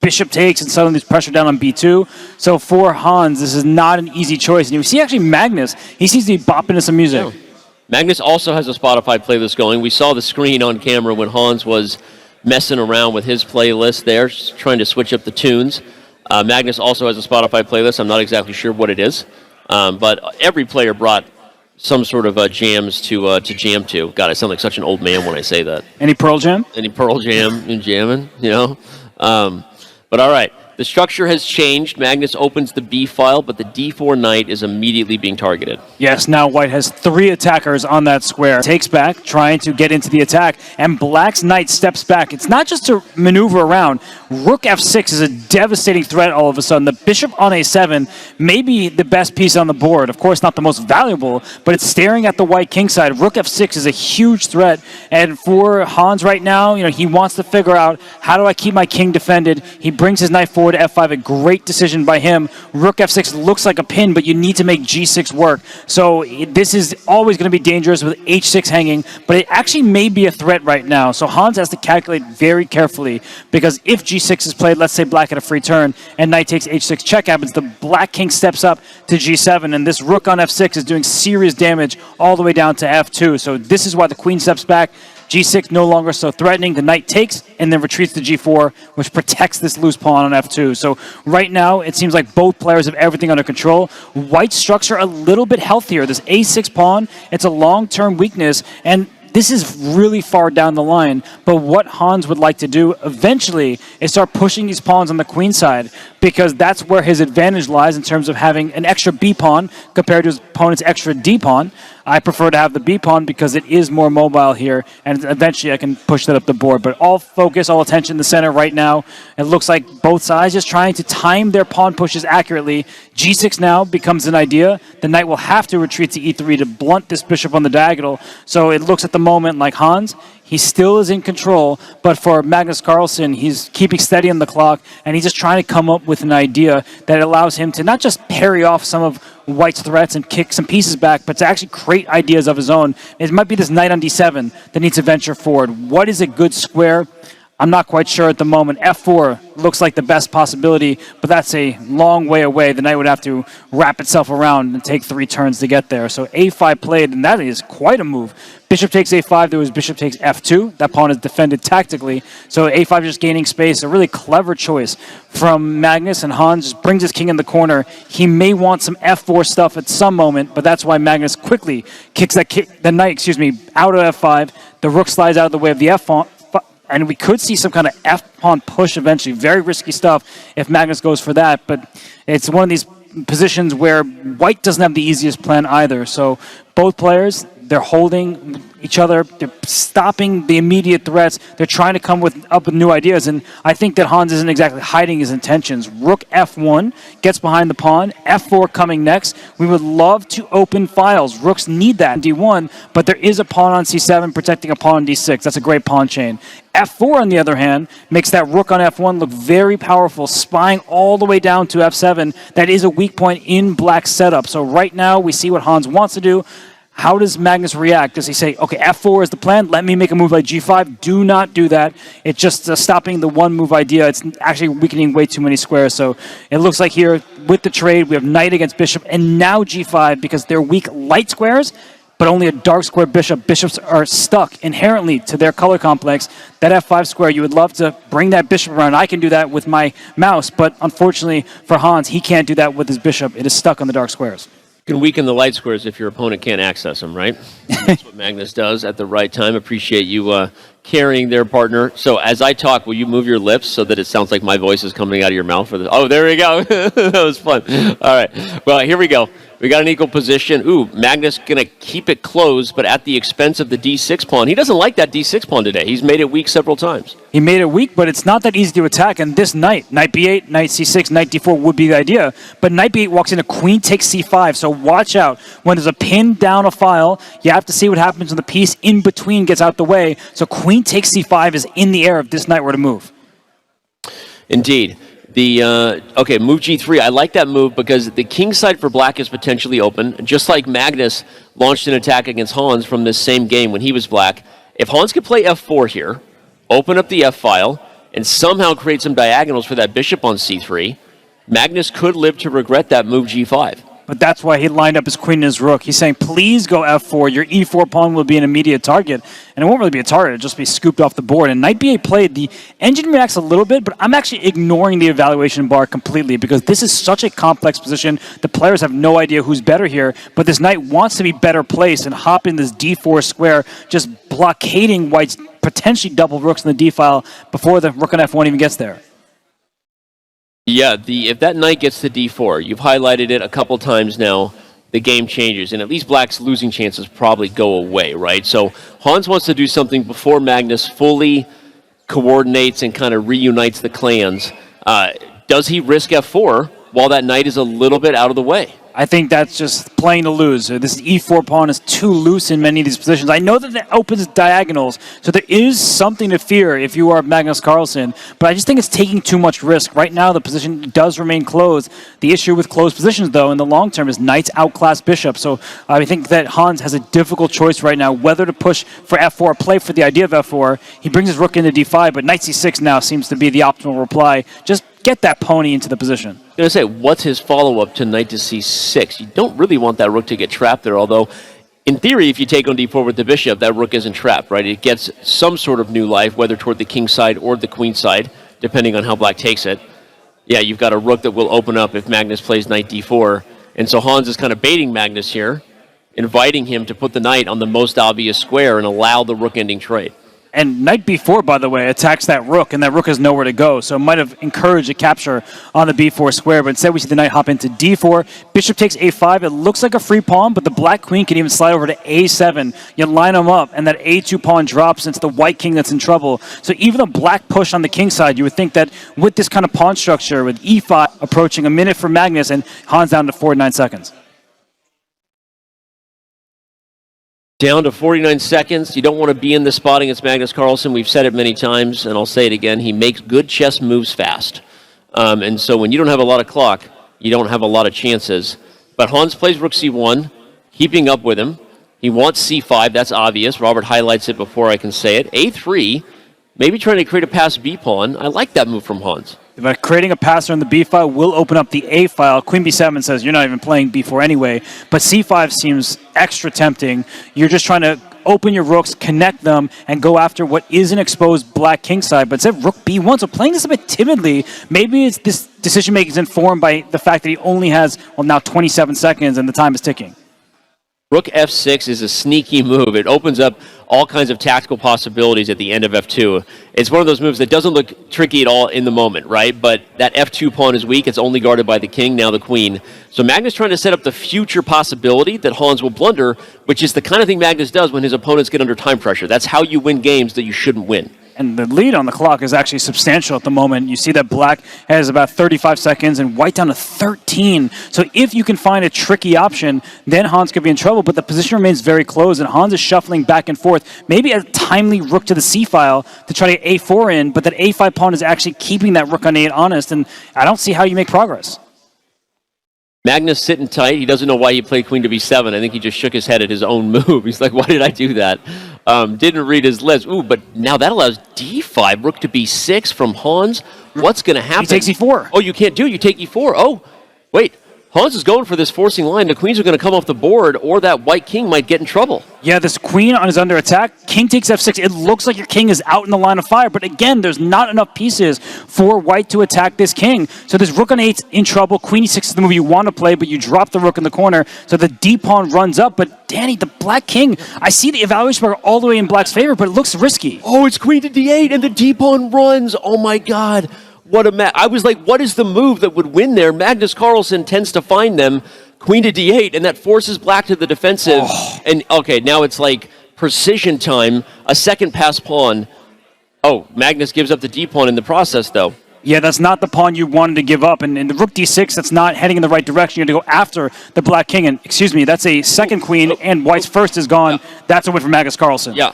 bishop takes, and suddenly there's pressure down on b2. So for Hans, this is not an easy choice. And you see actually Magnus, he seems to be bopping to some music. Yeah. Magnus also has a Spotify playlist going. We saw the screen on camera when Hans was messing around with his playlist there, trying to switch up the tunes. Magnus also has a Spotify playlist. I'm not exactly sure what it is, but every player brought some sort of jams to jam to. God, I sound like such an old man when I say that. Any Pearl Jam? Any Pearl Jam and jamming, you know? But all right. The structure has changed. Magnus opens the B file, but the D4 knight is immediately being targeted. Yes, now White has 3 attackers on that square. Takes back, trying to get into the attack, and Black's knight steps back. It's not just to maneuver around. Rook F6 is a devastating threat all of a sudden. The bishop on A7 may be the best piece on the board. Of course, not the most valuable, but it's staring at the White king side. Rook F6 is a huge threat, and for Hans right now, he wants to figure out, how do I keep my king defended? He brings his knight forward to F5, a great decision by him. Rook F6 looks like a pin, but you need to make G6 work. So this is always going to be dangerous with H6 hanging, but it actually may be a threat right now. So Hans has to calculate very carefully, because if G6 is played, let's say Black at a free turn, and knight takes H6, check happens, the Black king steps up to G7, and this rook on F6 is doing serious damage all the way down to F2. So this is why the queen steps back. G6 no longer so threatening. The knight takes and then retreats to G4, which protects this loose pawn on F2. So right now, it seems like both players have everything under control. White's structure a little bit healthier. This A6 pawn, it's a long-term weakness, and this is really far down the line, but what Hans would like to do eventually is start pushing these pawns on the queen side, because that's where his advantage lies in terms of having an extra B pawn compared to his opponent's extra D pawn. I prefer to have the B pawn because it is more mobile here, and eventually I can push that up the board. But all focus, all attention in the center right now. It looks like both sides just trying to time their pawn pushes accurately. G6 now becomes an idea. The knight will have to retreat to E3 to blunt this bishop on the diagonal. So it looks at the moment like Hans, he still is in control, but for Magnus Carlsen, he's keeping steady on the clock, and he's just trying to come up with an idea that allows him to not just parry off some of White's threats and kick some pieces back, but to actually create ideas of his own. It might be this knight on D7 that needs to venture forward. What is a good square? I'm not quite sure at the moment. F4 looks like the best possibility, but that's a long way away. The knight would have to wrap itself around and take 3 turns to get there. So A5 played, and that is quite a move. Bishop takes A5, there was bishop takes F2. That pawn is defended tactically. So A5 just gaining space. A really clever choice from Magnus, and Hans just brings his king in the corner. He may want some F4 stuff at some moment, but that's why Magnus quickly kicks the knight, out of F5. The rook slides out of the way of the F pawn. And we could see some kind of F-pawn push eventually. Very risky stuff if Magnus goes for that. But it's one of these positions where White doesn't have the easiest plan either. So both players, they're holding each other. They're stopping the immediate threats. They're trying to come up with new ideas. And I think that Hans isn't exactly hiding his intentions. Rook F1 gets behind the pawn. F4 coming next. We would love to open files. Rooks need that in D1, but there is a pawn on C7 protecting a pawn on D6. That's a great pawn chain. F4, on the other hand, makes that rook on F1 look very powerful, spying all the way down to F7. That is a weak point in Black's setup. So right now, we see what Hans wants to do. How does Magnus react? Does he say, okay, F4 is the plan, let me make a move like G5? Do not do that. It's just stopping the one-move idea. It's actually weakening way too many squares. So it looks like here, with the trade, we have knight against bishop, and now G5, because they're weak light squares, but only a dark square bishop. Bishops are stuck inherently to their color complex. That F5 square, you would love to bring that bishop around. I can do that with my mouse, but unfortunately for Hans, he can't do that with his bishop. It is stuck on the dark squares. You can weaken the light squares if your opponent can't access them, right? That's what Magnus does at the right time. Appreciate you carrying their partner. So as I talk, will you move your lips so that it sounds like my voice is coming out of your mouth? For this? Oh, there we go. That was fun. All right. Well, here we go. We got an equal position. Ooh, Magnus going to keep it closed, but at the expense of the D6 pawn. He doesn't like that D6 pawn today. He's made it weak several times. He made it weak, but it's not that easy to attack. And this knight B8, knight C6, knight D4 would be the idea. But knight B8 walks into queen takes C5. So watch out. When there's a pin down a file, you have to see what happens when the piece in between gets out the way. So queen takes C5 is in the air if this knight were to move. Indeed. Okay, move G3. I like that move because the king side for Black is potentially open, just like Magnus launched an attack against Hans from this same game when he was Black. If Hans could play F4 here, open up the F file, and somehow create some diagonals for that bishop on c3, Magnus could live to regret that move g5. But that's why he lined up his queen and his rook. He's saying, please go f4. Your e4 pawn will be an immediate target. And it won't really be a target. It'll just be scooped off the board. And knight b8 played. The engine reacts a little bit, but I'm actually ignoring the evaluation bar completely because this is such a complex position. The players have no idea who's better here. But this knight wants to be better placed and hop in this d4 square, just blockading white's potentially double rooks in the d file before the rook on f1 even gets there. Yeah, if that knight gets to d4, you've highlighted it a couple times now, the game changes, and at least black's losing chances probably go away, right? So Hans wants to do something before Magnus fully coordinates and kind of reunites the clans. Does he risk f4 while that knight is a little bit out of the way? I think that's just playing to lose. This e4 pawn is too loose in many of these positions. I know that it opens diagonals, so there is something to fear if you are Magnus Carlsen, but I just think it's taking too much risk. Right now, the position does remain closed. The issue with closed positions, though, in the long term is knights outclass bishop, so I think that Hans has a difficult choice right now, whether to push for f4, play for the idea of f4. He brings his rook into d5, but knight c6 now seems to be the optimal reply. Just get that pony into the position. I was going to say, what's his follow-up to knight to c6? You don't really want that rook to get trapped there, although in theory, if you take on d4 with the bishop, that rook isn't trapped, right? It gets some sort of new life, whether toward the king side or the queen side, depending on how black takes it. Yeah, you've got a rook that will open up if Magnus plays knight d4. And so Hans is kind of baiting Magnus here, inviting him to put the knight on the most obvious square and allow the rook-ending trade. And knight b4, by the way, attacks that rook, and that rook has nowhere to go. So it might have encouraged a capture on the b4 square, but instead we see the knight hop into d4. Bishop takes a5. It looks like a free pawn, but the black queen can even slide over to a7. You line them up, and that a2 pawn drops into the white king that's in trouble. So even a black push on the king side, you would think that with this kind of pawn structure, with e5 approaching a minute for Magnus, and Hans down to 49 seconds. Down to 49 seconds. You don't want to be in this spot against Magnus Carlsen. We've said it many times, and I'll say it again. He makes good chess moves fast. And so when you don't have a lot of clock, you don't have a lot of chances. But Hans plays rook c1, keeping up with him. He wants c5. That's obvious. Robert highlights it before I can say it. a3, maybe trying to create a pass b pawn. I like that move from Hans. But creating a passer in the b file will open up the a file. Queen b7 says you're not even playing b4 anyway, but c5 seems extra tempting. You're just trying to open your rooks, connect them, and go after what is an exposed black king side. But instead rook b1, so playing this a bit timidly. Maybe it's this decision-making is informed by the fact that he only has, well, now 27 seconds and the time is ticking. Rook f6 is a sneaky move. It opens up all kinds of tactical possibilities at the end of f2. It's one of those moves that doesn't look tricky at all in the moment, right? But that f2 pawn is weak. It's only guarded by the king, now the queen. So Magnus trying to set up the future possibility that Hans will blunder, which is the kind of thing Magnus does when his opponents get under time pressure. That's how you win games that you shouldn't win. And the lead on the clock is actually substantial at the moment. You see that black has about 35 seconds and white down to 13. So if you can find a tricky option, then Hans could be in trouble. But the position remains very close, and Hans is shuffling back and forth. Maybe a timely rook to the c-file to try to get a4 in, but that a5 pawn is actually keeping that rook on a8 honest, and I don't see how you make progress. Magnus sitting tight. He doesn't know why he played queen to b7. I think he just shook his head at his own move. He's like, why did I do that? Didn't read his list. Ooh, but now that allows d5, rook to b6 from Hans. What's going to happen? He takes e4. Oh, you can't do it. You take e4. Oh, wait. Hans is going for this forcing line. The queens are going to come off the board, or that white king might get in trouble. Yeah, this queen is under attack. King takes f6. It looks like your king is out in the line of fire, but again, there's not enough pieces for white to attack this king. So this rook on 8's in trouble. Queen e6 is the move you want to play, but you drop the rook in the corner, so the d pawn runs up. But Danny, the black king, I see the evaluation bar all the way in black's favor, but it looks risky. Oh, it's queen to d8, and the d pawn runs. Oh my god. What a I was like, what is the move that would win there? Magnus Carlsen tends to find them. Queen to d8, and that forces black to the defensive. Oh. And, okay, now it's like precision time. A second pass pawn. Oh, Magnus gives up the d pawn in the process, though. Yeah, that's not the pawn you wanted to give up. And the rook d6, that's not heading in the right direction. You have to go after the black king. And, excuse me, that's a second queen, and white's first is gone. Yeah. That's a win for Magnus Carlsen. Yeah.